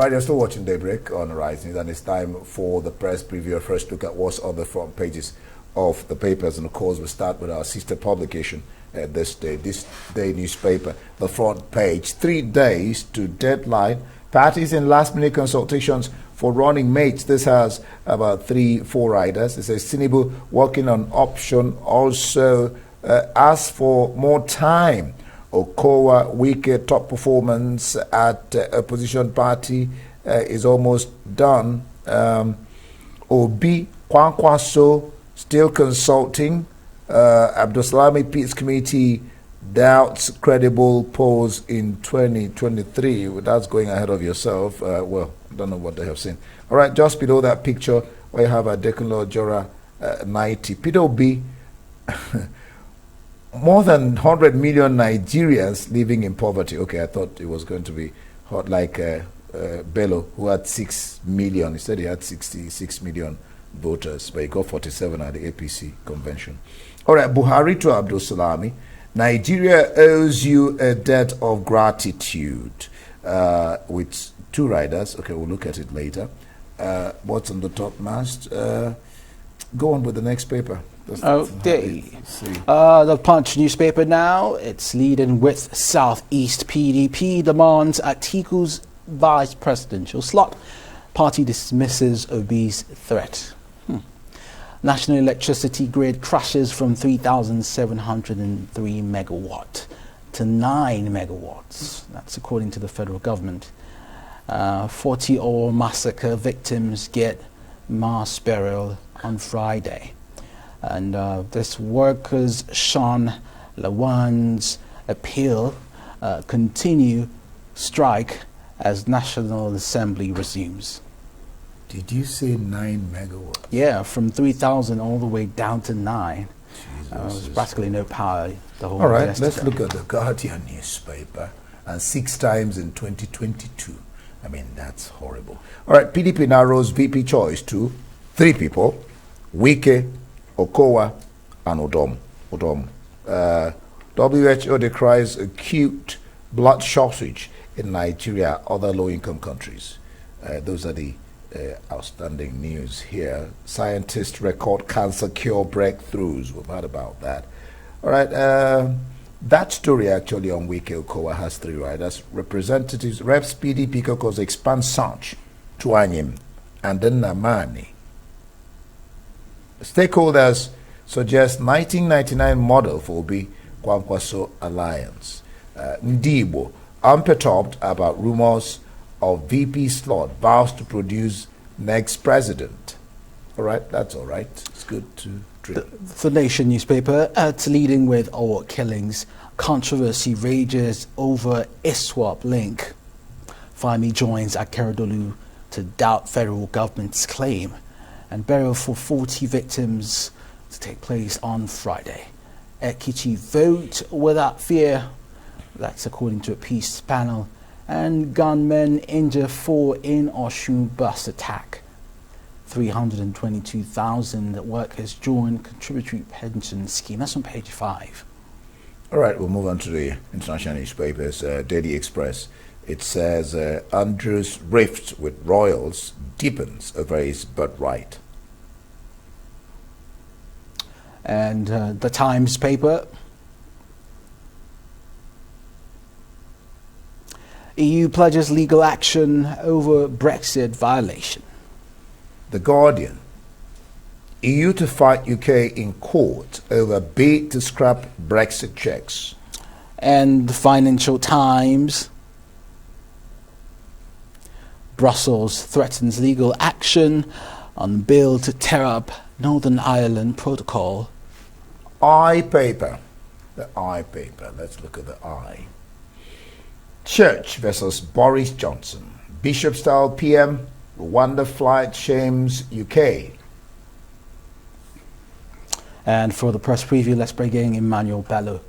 Right, you're still watching Daybreak on Horizons, and it's time for the press preview. A first look at what's on the front pages of the papers, and of course, we start with our sister publication, this day newspaper. The front page: 3 days to deadline. Parties in last-minute consultations for running mates. This has about 3-4 riders. It says Tinubu working on option. Also, ask for more time. Okowa Wike top performance at opposition party is almost done. Obi Kwankwaso still consulting. Abdulsalami Peace Committee doubts credible polls in 2023. That's going ahead of yourself. Well, I don't know what they have seen. All right, just below that picture, we have Adekunle Ojora 90. Peter Obi. More than 100 million Nigerians living in poverty. Okay, I thought it was going to be hot like Bello, who had 6 million. He said he had 66 million voters, but he got 47 at the APC convention. All right, Buhari to Abdul Salami. Nigeria owes you a debt of gratitude, with 2 riders. Okay, we'll look at it later. What's on the top mast? Go on with the next paper. Okay. The Punch newspaper now, it's leading with Southeast PDP demands Atiku's vice presidential slot. Party dismisses Obi's threat. National electricity grid crashes from 3,703 megawatt to 9 megawatts. That's according to the federal government. 40 oil massacre victims get mass burial on Friday. And this workers' Sean Lawan's appeal continue strike as National Assembly resumes. Did you say 9 megawatts? Yeah, from 3,000 all the way down to 9. There's practically no power the whole All right, let's yesterday. look at the Guardian newspaper. And 6 times in 2022. I mean, that's horrible. All right, PDP narrows VP choice to 3 people: Wike, Okowa, and Odom. WHO decries acute blood shortage in Nigeria, other low-income countries. Those are the outstanding news here. Scientists record cancer cure breakthroughs. We've heard about that. All right, that story actually on Wike Okowa has 3 riders. Representatives, Reps PDP caucus expand search to Anyim and then Namani. Stakeholders suggest 1999 model for Obi Kwankwaso alliance. Ndibo, unperturbed about rumors of VP slot, vows to produce next president. All right, that's all right. It's good to drink. The Nation newspaper, it's leading with all killings. Controversy rages over ISWAP link. Fahmy joins Akeredolu to doubt federal government's claim. And burial for 40 victims to take place on Friday. Ekichi vote without fear. That's according to a peace panel. And gunmen injure 4 in Osun bus attack. 322,000 workers join contributory pension scheme. That's on page 5. All right, we'll move on to the international newspapers. Daily Express. It says Andrew's rift with royals deepens over his birthright. And the Times paper. EU pledges legal action over Brexit violation. The Guardian. EU to fight UK in court over bid to scrap Brexit checks. And the Financial Times. Brussels threatens legal action on bill to tear up Northern Ireland Protocol. I-paper. The I-paper. Let's look at the I. Church versus Boris Johnson. Bishop-style PM. Rwanda flight shames UK. And for the press preview, let's bring in Emmanuel Bello.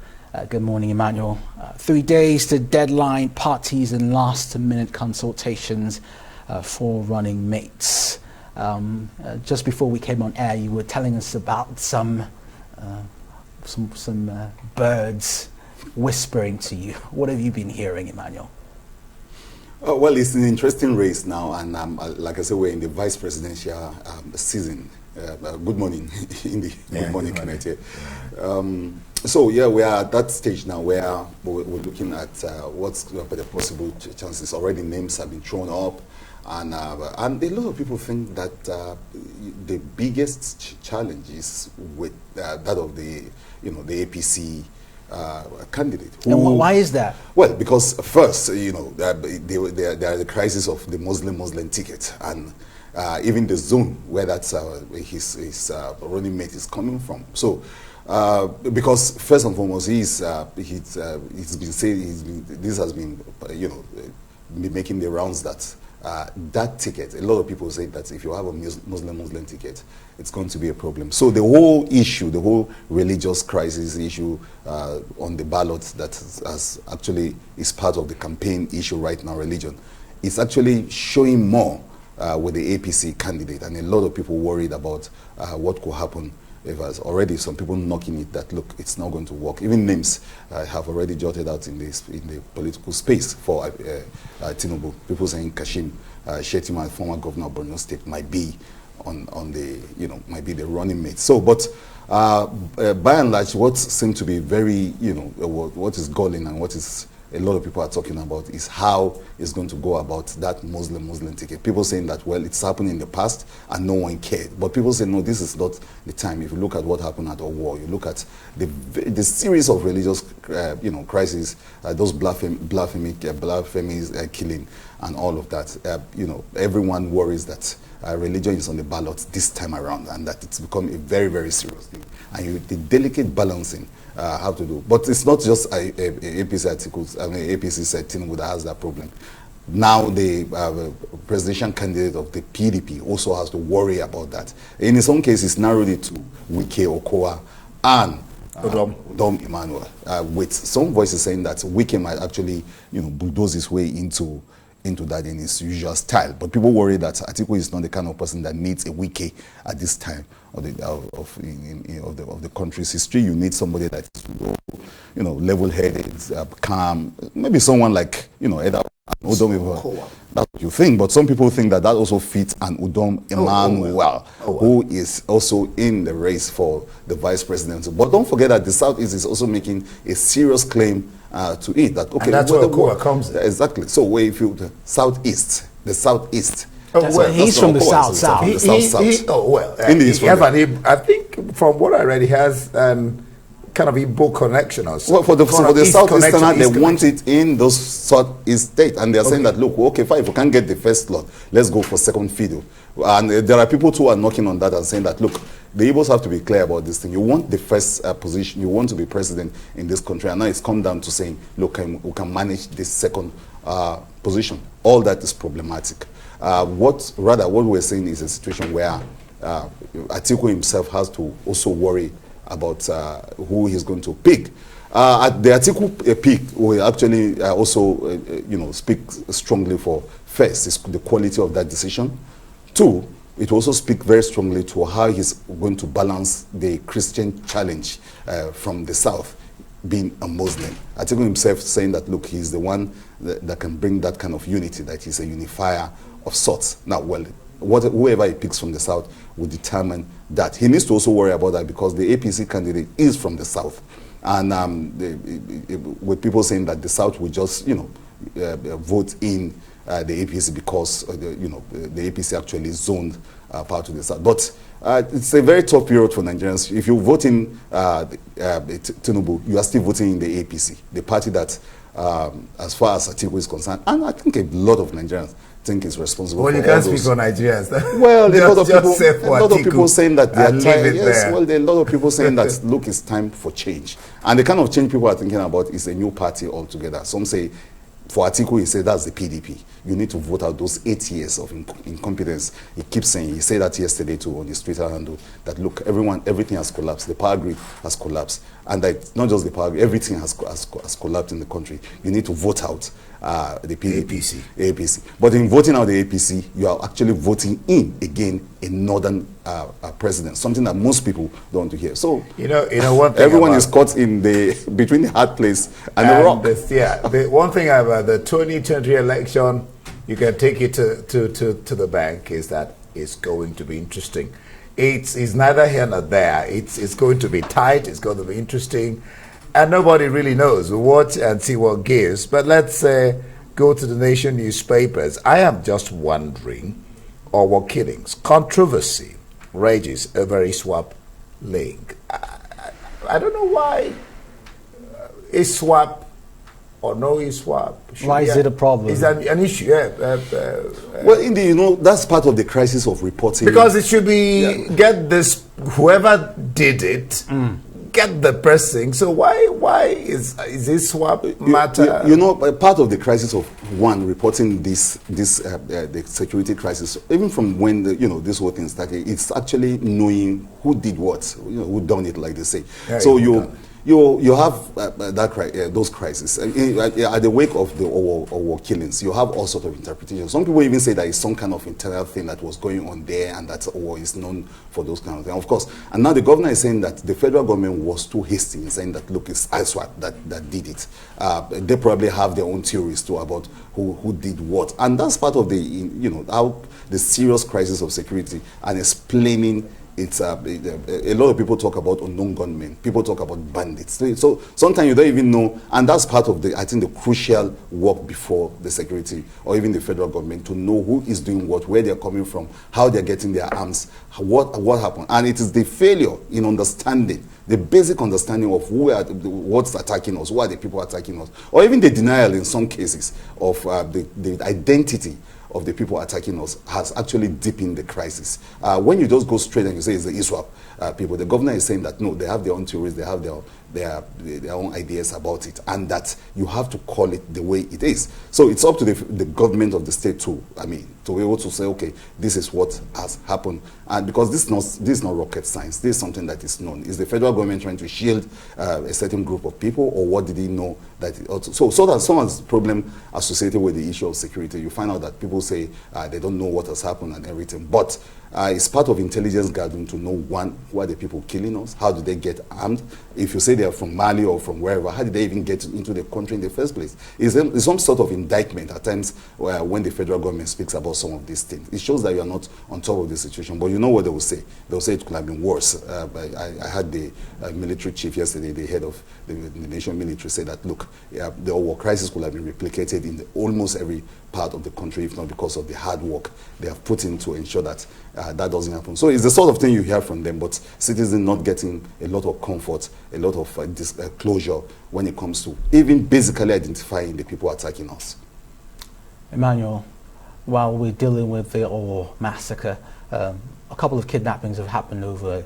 Good morning, Emmanuel. 3 days to deadline, parties and last-minute consultations for running mates. Just before we came on air, you were telling us about some birds whispering to you. What have you been hearing, Emmanuel? Well, it's an interesting race now, and like I said, we're in the vice presidential season. Good morning, in the good morning, Kenneth. So yeah, we are at that stage now where we're looking at what's the possible chances. Already names have been thrown up, and a lot of people think that the biggest challenge is with that of the the APC candidate. And why is that? Well, because first, there are the crisis of the Muslim ticket, and even the zone where that's his running mate is coming from. So, because first and foremost, he's been saying this has been making the rounds that that ticket. A lot of people say that if you have a Muslim ticket, it's going to be a problem. So the whole issue, the whole religious crisis issue on the ballot that is part of the campaign issue right now, religion, is actually showing more with the APC candidate, and a lot of people worried about what could happen. There's already some people knocking it that, look, it's not going to work. Even names have already jotted out in the political space for Tinubu. People saying Kashim Shettima, former governor of Borno State, might be might be the running mate. So, but by and large, what seems to be very, what is galling and what is a lot of people are talking about is how it's going to go about that Muslim ticket. People saying that, well, it's happened in the past and no one cared. But people say, no, this is not the time. If you look at what happened at Owo, you look at the series of religious, crises, those blasphemies, killing, and all of that. Everyone worries that religion is on the ballot this time around, and that it's become a very, very serious thing. And the delicate balancing how to do. But it's not just APC articles, APC said Tinubu that has that problem. Now the presidential candidate of the PDP also has to worry about that. In his own case, it's narrowed it to Wike Okowa and Udom Emmanuel, with some voices saying that Wike might actually bulldoze his way into that in his usual style. But people worry that Atiku is not the kind of person that needs a Wike at this time of the country's history. You need somebody that is, level-headed, calm. Maybe someone like, either Udom. That's what you think. But some people think that also fits an Udom Emmanuel, who is also in the race for the vice presidency. But don't forget that the Southeast is also making a serious claim to it. That okay, and that's where Okowa comes in. Exactly. So if you the Southeast. He's from the South. I think from what I read, he has kind of Igbo connection or something. Well, for the Southeastern, they want it in those Southeast states, and they're saying that, look, okay, fine, if we can't get the first slot, let's go for second fiddle. And there are people who are knocking on that and saying that, look, the Igbos have to be clear about this thing. You want the first position, you want to be president in this country, and now it's come down to saying, look, we can manage this second position. All that is problematic. What we're saying is a situation where Atiku himself has to also worry about who he's going to pick. The Atiku pick will actually also, speak strongly for, first, is the quality of that decision. Two, it will also speak very strongly to how he's going to balance the Christian challenge from the South, being a Muslim. Atiku himself saying that, look, he's the one that can bring that kind of unity, that he's a unifier of sorts. Now, well, whoever he picks from the South will determine that. He needs to also worry about that because the APC candidate is from the South. And with people saying that the South will just, vote in the APC because, the APC actually zoned part of the South. But it's a very tough period for Nigerians. If you vote in Tinubu, you are still voting in the APC, the party that, as far as Atiku is concerned, and I think a lot of Nigerians think is responsible. Well, you can't speak on Nigerians. Well, a lot of people saying that they are tired. Yes, well, there are a lot of people saying that, look, it's time for change. And the kind of change people are thinking about is a new party altogether. Some say, for Atiku, he said that's the PDP. You need to vote out those 8 years of incompetence. He keeps saying, he said that yesterday too on his Twitter handle, that look, everything has collapsed. The power grid has collapsed. and that not just the power, everything has collapsed in the country. You need to vote out the PDP, APC. But in voting out the APC, you are actually voting in again a northern president, something that most people don't want to hear. So you know one thing everyone is caught in between the hard place and the rock. The one thing about the 2020 election, you can take it to the bank, is that it's going to be interesting. It's neither here nor there. It's going to be tight. It's going to be interesting. And nobody really knows. We'll watch and see what gives. But let's go to the Nation newspapers. I am just wondering, or what killings, controversy rages over ISWAP link. I don't know why ISWAP or no ISWAP. Why is it a problem? Is that an issue? Well, indeed, that's part of the crisis of reporting. Because it should be, get this, whoever did it, get the pressing. So why is this swap matter? Part of the crisis of reporting the security crisis, even from when this whole thing started, it's actually knowing who did what, who done it, like they say. Yeah, so you have those crises at the wake of the Owo killings. You have all sorts of interpretations. Some people even say that it's some kind of internal thing that was going on there, and that Owo is known for those kind of things. Of course, and now the governor is saying that the federal government was too hasty in saying that, look, it's ISWAP that did it. They probably have their own theories too about who did what, and that's part of the how the serious crisis of security and explaining. It's a lot of people talk about unknown gunmen. People talk about bandits. So sometimes you don't even know, and that's part of the crucial work before the security or even the federal government, to know who is doing what, where they're coming from, how they're getting their arms, what happened. And it is the failure in understanding, the basic understanding of what's attacking us, who are the people attacking us, or even the denial in some cases of the identity of the people attacking us has actually deepened the crisis. When you just go straight and you say it's the ISWAP people, the governor is saying that no, they have their own theories, they have their own ideas about it, and that you have to call it the way it is. So it's up to the government of the state to be able to say, okay, this is what has happened. And because this is not rocket science, this is something that is known. Is the federal government trying to shield a certain group of people, or what did he know that it also, so that someone's problem associated with the issue of security, you find out that people say they don't know what has happened and everything. But it's part of intelligence gathering to know, one, who are the people killing us? How did they get armed? If you say they are from Mali or from wherever, how did they even get into the country in the first place? Is there some sort of indictment at times when the federal government speaks about some of these things? It shows that you are not on top of the situation. But you know what they will say? They will say it could have been worse. I had the military chief yesterday, the head of the nation military, say that, look, the war crisis could have been replicated in almost every part of the country, if not because of the hard work they have put in to ensure that that doesn't happen. So it's the sort of thing you hear from them, but citizens not getting a lot of comfort, a lot of closure when it comes to even basically identifying the people attacking us. Emmanuel, while we're dealing with the Owo massacre, a couple of kidnappings have happened over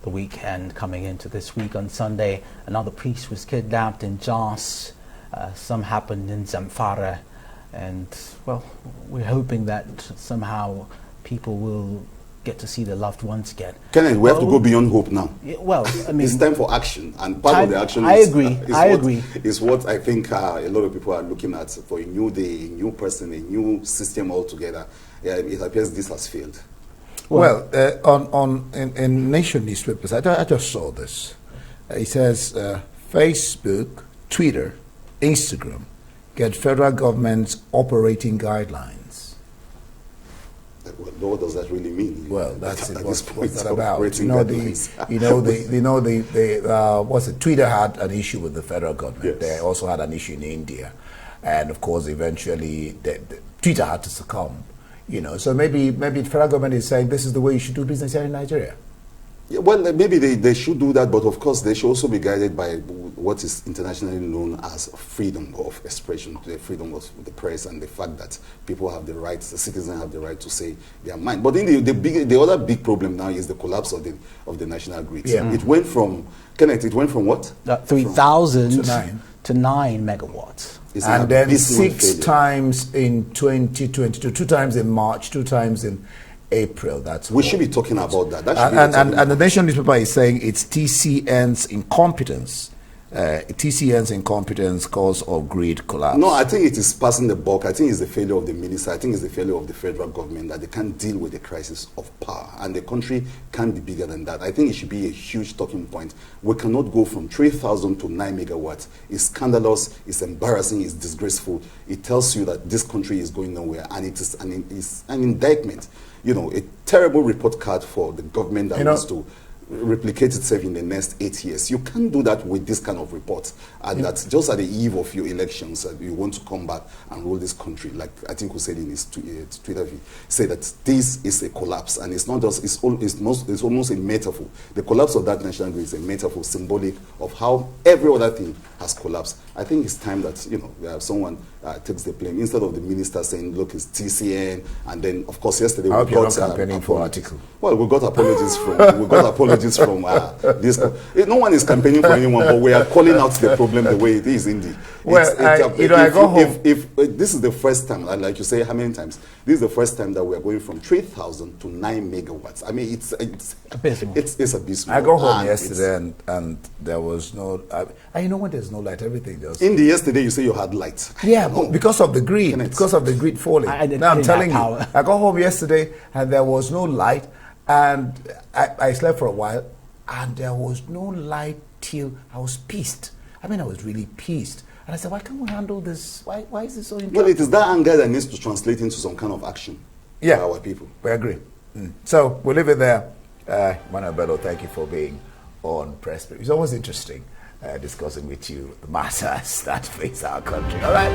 the weekend coming into this week. On Sunday, another priest was kidnapped in Jos. Some happened in Zamfara. And, well, we're hoping that somehow people will get to see their loved ones again. Kenneth, we have to go beyond hope now. Well, I mean, it's time for action, and part of the action is what I think a lot of people are looking at for a new day, a new person, a new system altogether. It appears this has failed. Well, in Nation newspapers, I just saw this. It says Facebook, Twitter, Instagram get federal government's operating guidelines. What does that really mean? Well, that's it. What's that about? Twitter had an issue with the federal government. Yes. They also had an issue in India, and of course, eventually, Twitter had to succumb. So maybe the federal government is saying this is the way you should do business here in Nigeria. Yeah, well, maybe they should do that, but of course they should also be guided by what is internationally known as freedom of expression, the freedom of the press, and the fact that people have the right, the citizens have the right to say their mind. But the other big problem now is the collapse of the national grid. Yeah. It went from, Kenneth, what? 3,000 to 9 megawatts. And then 6 times in 2022, 2 times in March, 2 times in April. That's We should be talking about that. That should and the Nation newspaper is saying it's TCN's incompetence. TCN's incompetence cause of grid collapse. No, I think it is passing the buck. I think it's the failure of the minister. I think it's the failure of the federal government that they can't deal with the crisis of power. And the country can be bigger than that. I think it should be a huge talking point. We cannot go from 3,000 to 9 megawatts. It's scandalous, it's embarrassing, it's disgraceful. It tells you that this country is going nowhere, and it's an indictment. You know, a terrible report card for the government that wants to replicate itself in the next 8 years. You can't do that with this kind of report. And that's just at the eve of your elections, you want to come back and rule this country. Like I think who said in his Twitter feed, say that this is a collapse, and it's not just, it's almost a metaphor. The collapse of that national grid is a metaphor, symbolic of how every other thing has collapsed. I think it's time that, you know, someone takes the blame instead of the minister saying, look, it's TCN, and then of course yesterday we got campaigning for article. Well, we got apologies from this. No one is campaigning for anyone, but we are calling out the problem the way it is. Indeed, I go home. If this is the first time, like you say, how many times? This is the first time that we are going from 3,000 to 9 megawatts. I mean, it's abysmal. It's abysmal. I go home yesterday and there was no. And you know when there's no light, everything just. In the yesterday, you say you had light. Yeah, because of the grid, because of the grid falling. Now I'm telling you, I got home yesterday and there was no light, and I slept for a while, and there was no light till I was pissed. I mean, I was really pissed. And I said, why can't we handle this? Why is this so important? Well, it is that anger that needs to translate into some kind of action for our people. We agree. So we'll leave it there. Manuel Bello, thank you for being on Press Brief. It's always interesting discussing with you the matters that face our country. All right.